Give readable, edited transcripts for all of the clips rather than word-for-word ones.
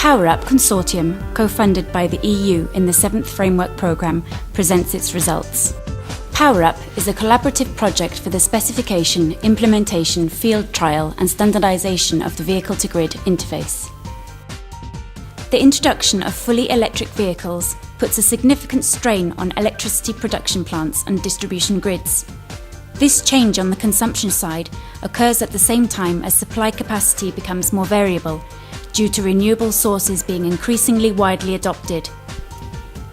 PowerUp Consortium, co-funded by the EU in the 7th Framework Programme, presents its results. PowerUp is a collaborative project for the specification, implementation, field trial and standardisation of the vehicle-to-grid interface. The introduction of fully electric vehicles puts a significant strain on electricity production plants and distribution grids. This change on the consumption side occurs at the same time as supply capacity becomes more variable, due to renewable sources being increasingly widely adopted.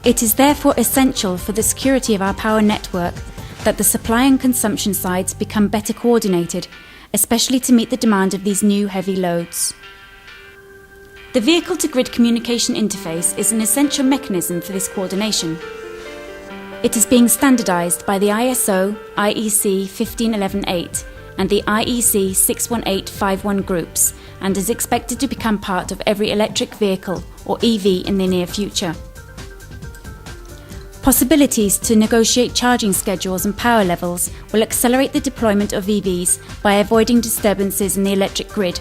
It is therefore essential for the security of our power network that the supply and consumption sides become better coordinated, especially to meet the demand of these new heavy loads. The vehicle-to-grid communication interface is an essential mechanism for this coordination. It is being standardised by the ISO IEC 15118 and the IEC 61851 groups and is expected to become part of every electric vehicle or EV in the near future. Possibilities to negotiate charging schedules and power levels will accelerate the deployment of EVs by avoiding disturbances in the electric grid.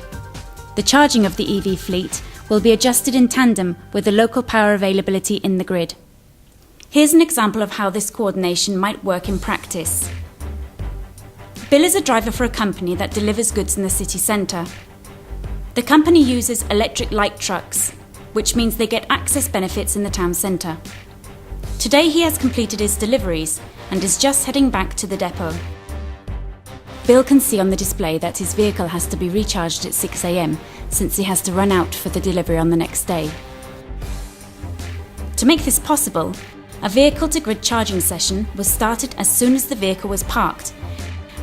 The charging of the EV fleet will be adjusted in tandem with the local power availability in the grid. Here's an example of how this coordination might work in practice. Bill is a driver for a company that delivers goods in the city centre. The company uses electric light trucks, which means they get access benefits in the town centre. Today he has completed his deliveries and is just heading back to the depot. Bill can see on the display that his vehicle has to be recharged at 6 AM since he has to run out for the delivery on the next day. To make this possible, a vehicle-to-grid charging session was started as soon as the vehicle was parked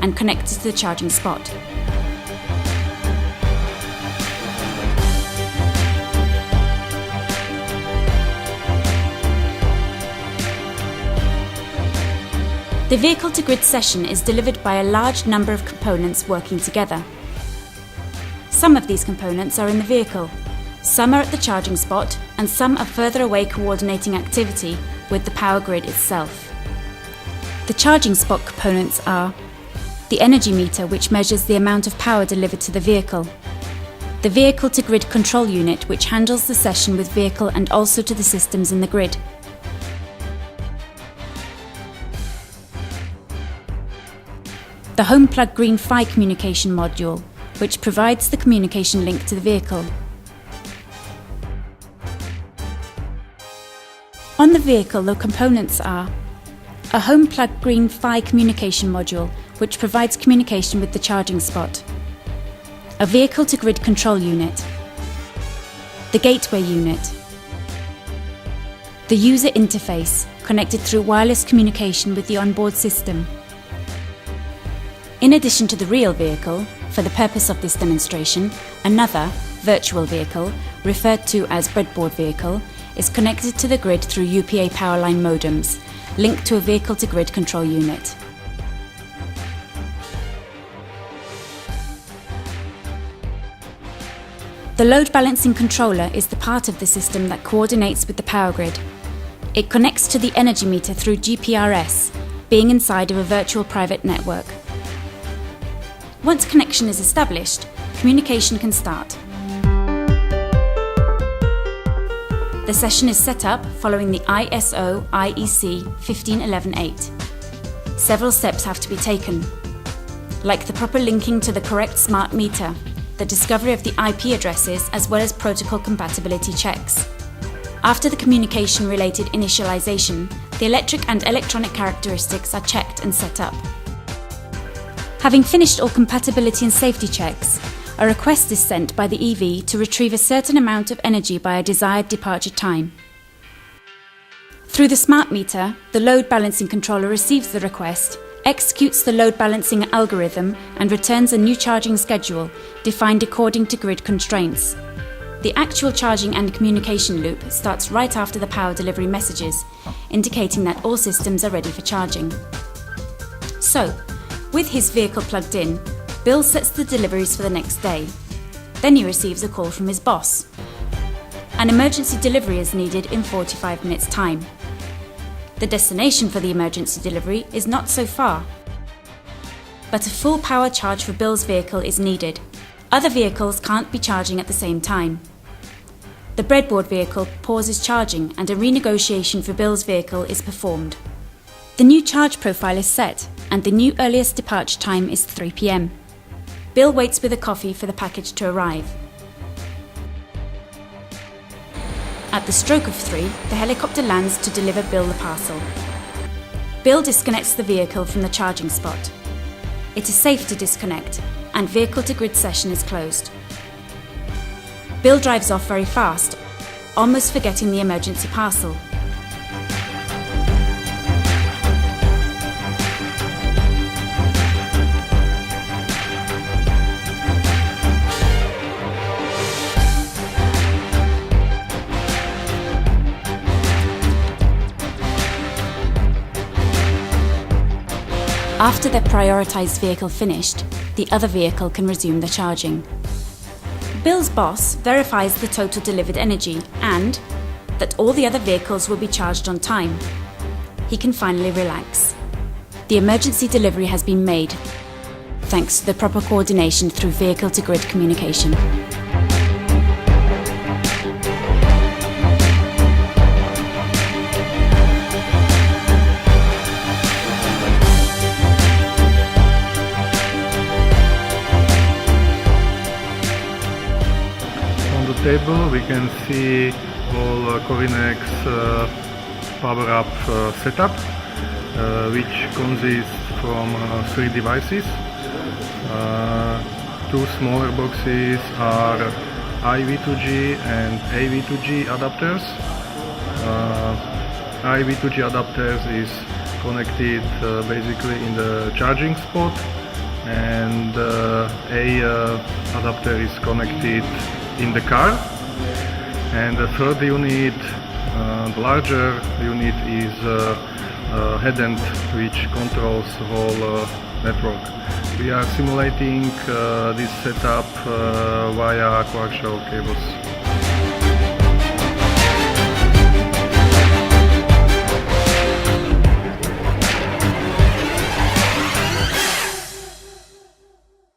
and connected to the charging spot. The vehicle-to-grid session is delivered by a large number of components working together. Some of these components are in the vehicle, some are at the charging spot, and some are further away coordinating activity with the power grid itself. The charging spot components are the energy meter, which measures the amount of power delivered to the vehicle, the vehicle-to-grid control unit, which handles the session with vehicle and also to the systems in the grid, the home plug green PHY communication module, which provides the communication link to the vehicle. On the vehicle, the components are a home plug green PHY communication module, which provides communication with the charging spot, a vehicle-to-grid control unit, the gateway unit, the user interface connected through wireless communication with the onboard system. In addition to the real vehicle, for the purpose of this demonstration, another, virtual vehicle, referred to as breadboard vehicle, is connected to the grid through UPA powerline modems, linked to a vehicle-to-grid control unit. The load balancing controller is the part of the system that coordinates with the power grid. It connects to the energy meter through GPRS, being inside of a virtual private network. Once connection is established, communication can start. The session is set up following the ISO IEC 15118. Several steps have to be taken, like the proper linking to the correct smart meter, the discovery of the IP addresses as well as protocol compatibility checks. After the communication-related initialization, the electric and electronic characteristics are checked and set up. Having finished all compatibility and safety checks, a request is sent by the EV to retrieve a certain amount of energy by a desired departure time. Through the smart meter, the load balancing controller receives the request, executes the load balancing algorithm and returns a new charging schedule defined according to grid constraints. The actual charging and communication loop starts right after the power delivery messages, indicating that all systems are ready for charging. So, with his vehicle plugged in, Bill sets the deliveries for the next day. Then he receives a call from his boss. An emergency delivery is needed in 45 minutes' time. The destination for the emergency delivery is not so far, but a full power charge for Bill's vehicle is needed. Other vehicles can't be charging at the same time. The breadboard vehicle pauses charging and a renegotiation for Bill's vehicle is performed. The new charge profile is set and the new earliest departure time is 3 p.m. Bill waits with a coffee for the package to arrive. At the stroke of 3, the helicopter lands to deliver Bill the parcel. Bill disconnects the vehicle from the charging spot. It is safe to disconnect and vehicle-to-grid session is closed. Bill drives off very fast, almost forgetting the emergency parcel. After the prioritised vehicle finished, the other vehicle can resume the charging. Bill's boss verifies the total delivered energy and that all the other vehicles will be charged on time. He can finally relax. The emergency delivery has been made, thanks to the proper coordination through vehicle-to-grid communication. Table we can see all Corinex PowerUp setup, which consists from 3 devices. 2 smaller boxes are IV2G and AV2G adapters. IV2G adapters is connected basically in the charging spot, and A adapter is connected in the car, and the third unit, the larger unit, is a head-end which controls the whole network. We are simulating this setup via coaxial cables.